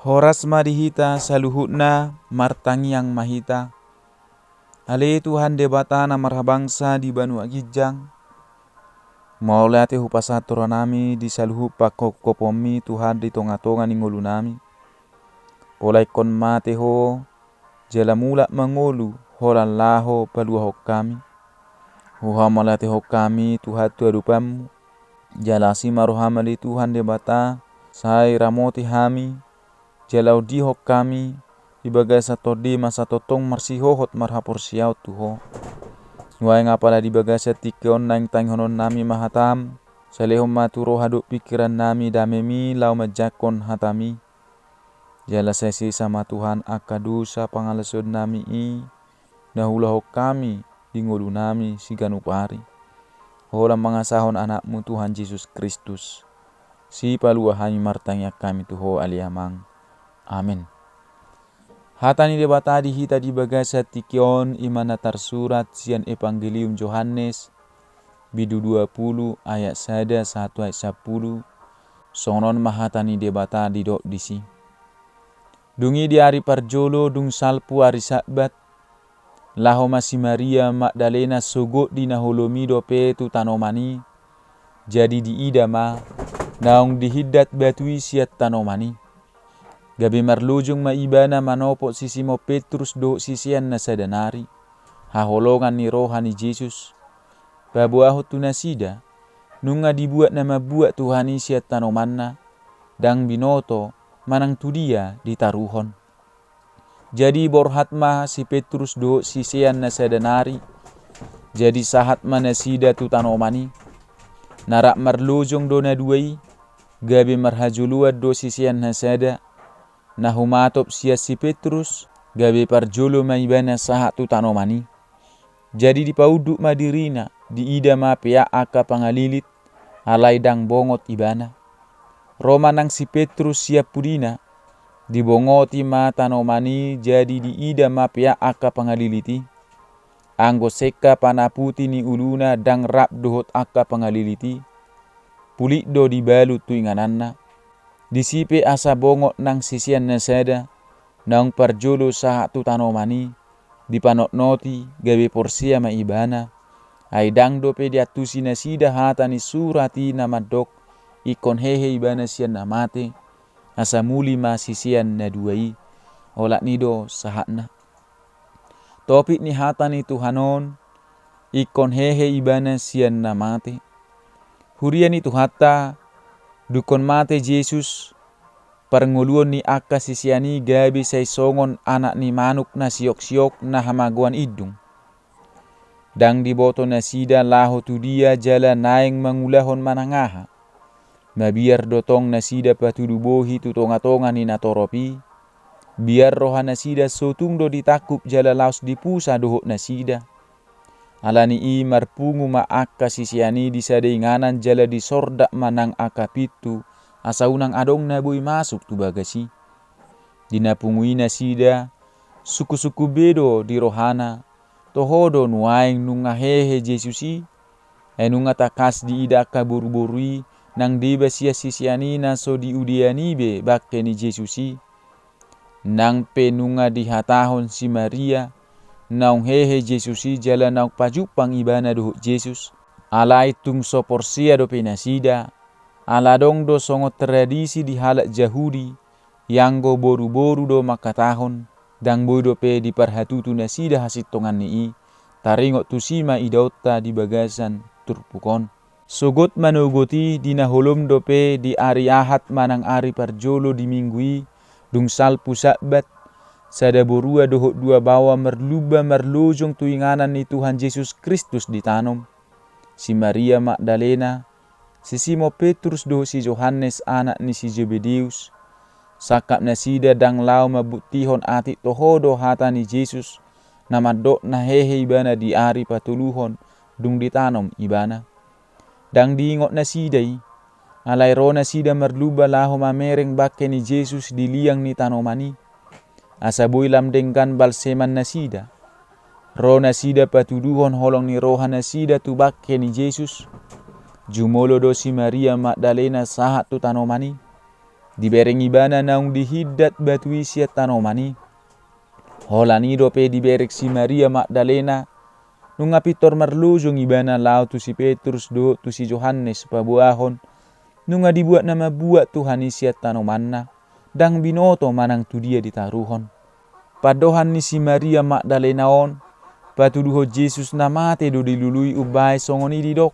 Horas madihita saluhutna martangiang mahita. Ale Tuhan debatana marhabangsa di Banua Gijang. Maulate hupasatura nami di saluhu pakokopomi Tuhan di tonga-tonga ni ngolu nami. Polai kon mate ho jela mula mangolu holan laho palua hok kami. Huha malate hok kami Tuhan tuadupamu. Jalasi marohamali Tuhan debata sai ramoti hami. Jalau di hok kami dibagai satodi masa totong marsihohot marhapor siau tuho. Nuai ngapala dibagai setikeon naing tanghonon nami mahatam. Salehom maturo haduk pikiran nami damemi lau majakon hatami. Jala sesi sama Tuhan akadusa pangalasod nami i. Nahula hok kami dingolu nami siganupari. Hola mangasahon anakmu Tuhan Yesus Kristus. Si palua hami martangyak kami tuho aliamang. Amin. Hatani debata di hita di bagasa tikion imana tersurat sian Evangelium Yohanes bidu 20 ayat 1 ayat 10. Sonon mahatani debata di dok disi. Dungi di hari parjolo dung salpu hari Sabat. Laho masih Maria Magdalena sogot di naholomi dope tu tanomani. Jadi di idama naung dihidat batui siat tanomani. Gabi marlujung maibana manopok sisimo Petrus do sisian na sadanari. Haholongan ni rohani Yesus. Babuaho tunasida. Nunga dibuat nama buat Tuhani siat tanomanna. Dang binoto manang tudia ditaruhon. Jadi borhatma si Petrus do sisian na sadanari. Jadi sahat manasida tu tanomani. Narak marlujung do na duai. Gabi marhajuluat do sisian na sada. Nahumatop sia si Petrus gabe parjolo maibana sahat tu tanomani. Jadi dipauduk madirina di ida mapea aka pangalilit alai dang bongot ibana. Roma nang si Petrus siap pudina dibongoti ma tanomani jadi di ida mapea aka pangaliliti. Anggo seka panaputi ni uluna dang rap dohot aka pangaliliti. Pulik do dibalut tu ingananna. Disipe asa bongot nang sisian na sada, naung parjolo sahat tu tanomani, dipanok noti gawe porsia maibana, ay dang dope diatusi na sida hata ni surati na madok, ikon hehe ibana sian na mate, asa muli ma sisian na duai, olak nido sahatna. Topik ni hata ni Tuhanon, ikon hehe ibana sian na mate. Hurian itu hata, dukon mate Yesus parnguluan ni aka sisiani gabi say songon anak ni manuk na siok-siok na hamaguan idung. Dang diboto na sida laho tu dia jala naeng mangulahon manangaha. Mabiar dotong na sida patudubohi tu tonga-tonga ni natoropi. Biar roha na sida sotung do ditakup jala laos dipusa dohok na sida. Alani i marpungu ma aka sisiani disadeinganan jala disordak manang aka pitu asa unang adong na boy masuk tu bagasi. Dinapungui na sida suku-suku bedo di rohana tohodo nuaing nunga hehe Jesusi nunga takas di ida ka boru-borui nang deba sia sisiani na so di udiani be bakke ni Jesusi nang penunga dihatahon si Maria. Naung hehe Jesusi jala naung pajupang ibana dohuk Jesus. Ala itung soporsia do penasida. Ala dong do songot tradisi di halak Jahudi. Yang go boru-boru do makatahon. Dang boy do pe di parhatutu nasida hasit tongan ni i. Taringot tusima idauta di bagasan turpukon. Sogot manugoti di naholom do pe di ari ahad manang ari parjolo di minggui. Dung salpu Sabat. Sada borua dohok dua bawa merluba merlojong tuinganan ni Tuhan Yesus Kristus ditanom. Si Maria Magdalena, si Simo Petrus dohok si Yohanes anak ni si Zebedeus. Sakap na sida dang lau mabutihon ati tohodo hata ni Yesus. Namadok na hehe ibana di ari patuluhon dung ditanom ibana. Dang diingot na sidai, alay ro na sida merluba laho mamereng bakke ni Yesus di liang ni tanomani. Asa boy lamdengkan balseman nasida. Ro nasida patuduhon holong ni roha nasida tu bakke ni Yesus. Jumolo do si Maria Magdalena sahat tu tanomani. Dibereng ibana naung dihidat batu isiat tanomani. Holani dope diberek si Maria Magdalena. Nunga pitor marlujung ibana lau tu si Petrus do tu si Yohanes pabuahon. Nunga dibuat nama buat Tuhan isiat tanomanna. Dang binoto manang tu dia ditaruhon. Padohan ni si Maria Magdalena on. Patuduho Jesus na mate do dilului ubay songoni didok.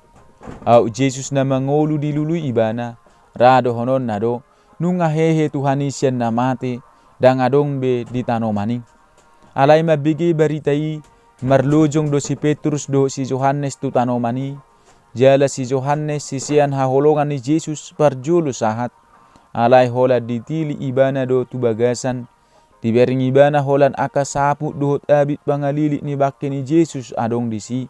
Au Jesus na mangolu dilului ibana. Rado honon nado. Nunga hehe Tuhan isian na mate. Dang adong be ditanomani. Alay mabigi baritai. Marlujung do si Petrus do si Yohanes tu tanomani. Jala si Yohanes sisian haholongan ni Jesus parjulu sahat. Alay hola ditili ibana do tu bagasan. Dibering ibana holan aka saput dohot abit pangalili ni bakke ni Jesus adong disi.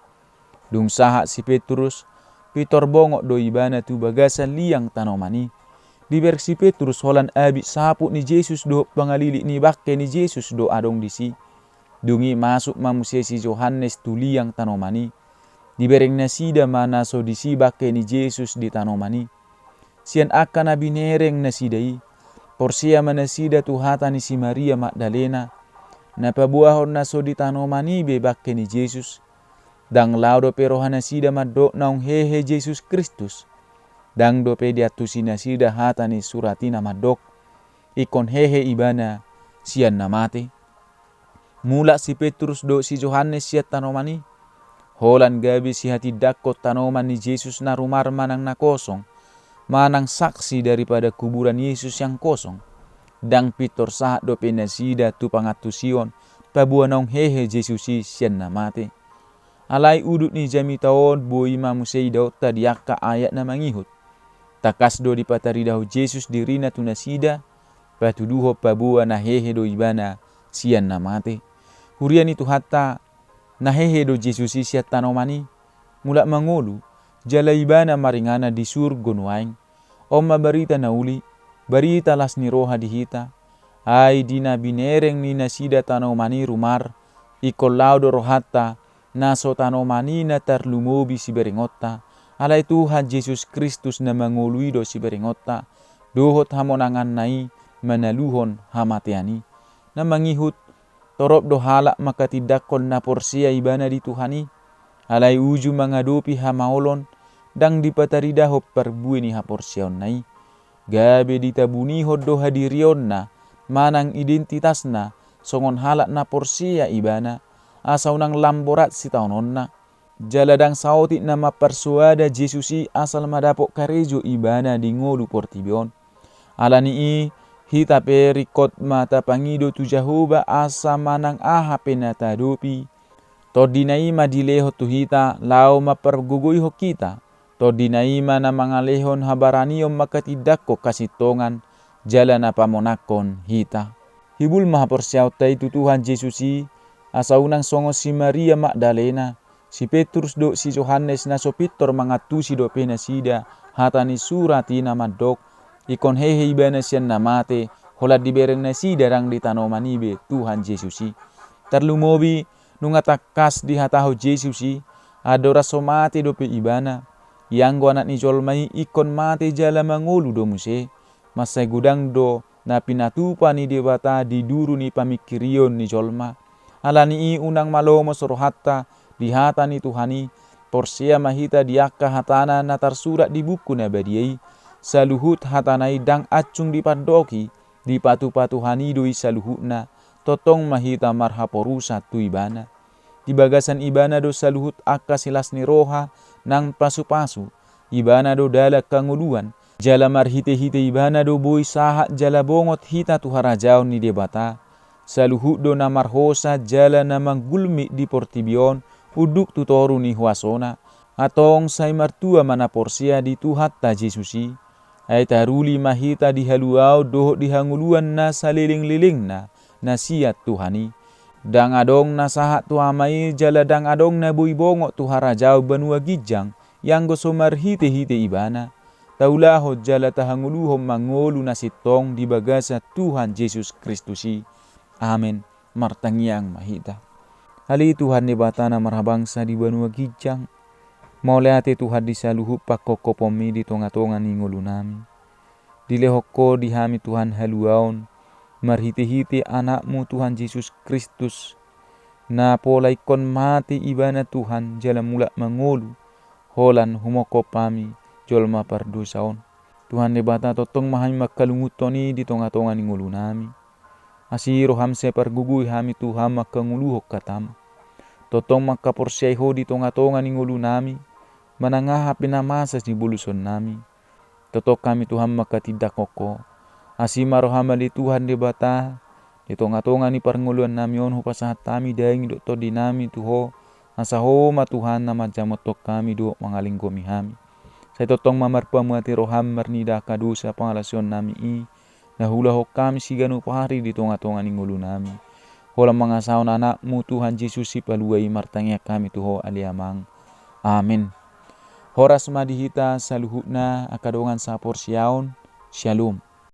Dung sahat si Petrus. Pitor bongok do ibana tu bagasan liang tanomani. Diber si Petrus holan abit saput ni Jesus dohot pangalili ni bakke ni Jesus do adong disi. Dungi masuk mamusia si Yohanes tu liang tanomani. Dibereng nasida mana so disi bakke ni Jesus di tanomani. Sian akan nabi nereng nasidai. Porsia manasida tu hata ni si Maria Magdalena. Napabuahon na so di tanomani be bakke ni Jesus. Dang laudo perohana sida madok naung hehe Jesus Kristus. Dang dope diatusi nasida hata ni suratina madok. Ikon hehe ibana sian namate. Mula si Petrus do si Yohanes siat tanomani. Holan gabi si hati dakot tanoman ni Jesus na rumar manang na kosong. Manang saksi daripada kuburan Yesus yang kosong. Dang pitor sahat dope nasida tu pangatusion. Pabuanaung hehe Jesusi sian namate. Alay udut ni jami taon boi mamusei daot tadiaka ayat na mangihut. Takas do dipatari dahu Jesus dirina tu nasida. Patuduho pabua na hehe do ibana sian namate. Hurian itu hatta na hehe do Jesusi siat tanomani. Mulak mangolu. Jala ibana maringana di surga nuaing. Oma barita na uli. Barita las ni roha dihita. Ay dina binereng ni nasida tanomani rumar. Ikol laudo rohata. Naso tanomani na tarlumobi si berengotta. Alay Tuhan Jesus Kristus na mangoluido si berengotta. Dohot hamonangan nai manaluhon hamateani. Na mangihut. Torop do halak makatidakon na porsia ibana di Tuhani. Alay uju mangadopi hamaolon. Dang dipatari dahop perbuini haporsion nai. Gabe ditabuni hodo hadirion na. Manang identitas na. Songon halak na porsia ibana. Asa unang lamborat si taonon na. Jaladang sautit na mapersuada Jesusi asal madapok karejo ibana di ngolu portibion. Alani hita perikot mata pangido tu Jehovah asa manang aha penatadopi. Todinaima dileho tu hita lau mapergugui ho kita. Todinaima na mangalehon habaraniom makatidakko kasitongan jalan apa monakon hita. Hibul mahaporsiauta itu Tuhan Jesusi asa unang songo si Maria Magdalena. Si Petrus do si Yohanes na sopitor mangatusi do penasida hatani surati na madok. Ikon hehe ibana sian namate holat dibereng nasida rang ditanomanibe Tuhan Jesusi. Terlumobi nungatakas di hataho Jesusi adora somate do pe ibana. Yang anak ni jolmai ikon mate jala mangolu do muse. Masai gudang do na pinatupa ni dewata di duru ni pamikirion ni jolma. Alani unang malomo sorohatta di hata ni Tuhani. Porsia mahita diaka hatana na tersurat di buku na badiai. Saluhut hatanai dang acung dipadoki. Di patu-patuhani doi saluhutna. Totong mahita marhaporusa tu ibana. Di bagasan ibana do saluhut akka silas ni roha. Nang pasu-pasu. Ibana do dalak kanguluan. Jala marhite-hite ibana do boy sahat jala bongot hita tu harajaon ni debata. Saluhut do na marhosa jala na manggulmi di portibion. Uduk tu toru ni huasona. Atong say martua mana porsia di tuhat ta Jesusi. Ay taruli mahita di haluau dohot di hanguluan na saliling-liling na siat Tuhani. Dang adong na sahat tu amai jala dang adong na boy bongok tu harajau banua gijang. Yang goso marhite-hite ibana. Taulahot jala tahanguluhom mangolu na sitong di bagasa Tuhan Yesus Kristusi. Amen. Martangiang mahita. Hali Tuhan ni batana marhabangsa di banua gijang. Mauleate Tuhan di saluhu pakokopomi di tonga-tonga ni ngulu nami. Dilehokko di hami Tuhan haluaon, marhiti-hiti anakmu Tuhan Yesus Kristus, na pola ikon mati ibana Tuhan jala mula mangolu, holan humoko pami jolma pardosaon. Tuhan debata totong mahami makalungutoni di tonga-tonga ni ngulu nami. Asiro hamse pargugui hami Tuhan makanguluhok katama. Totong makaporsiay ho di tonga-tonga ni ngulu nami, manangaha pinamasas ni buluson nami. Totok kami Tuhan makatidak koko. Asima rohama di Tuhan debata, di tonga-tonga ni parnguluan nami on hupasahat kami daing doktor di nami tuho. Asaho ma Tuhan nama jamotok kami do mangaling gomi hami. Saya totong mamarpa muati roham marnida kadosa pangalasion nami i. Nahula ho kami siganu pahari di tonga-tonga ni ngulu nami. Hola mangasaon anakmu Tuhan Yesus si paluai martangnya kami tuho aliamang. Amin. Horas madihita saluhutna akadongan sapor siaon. Shalom.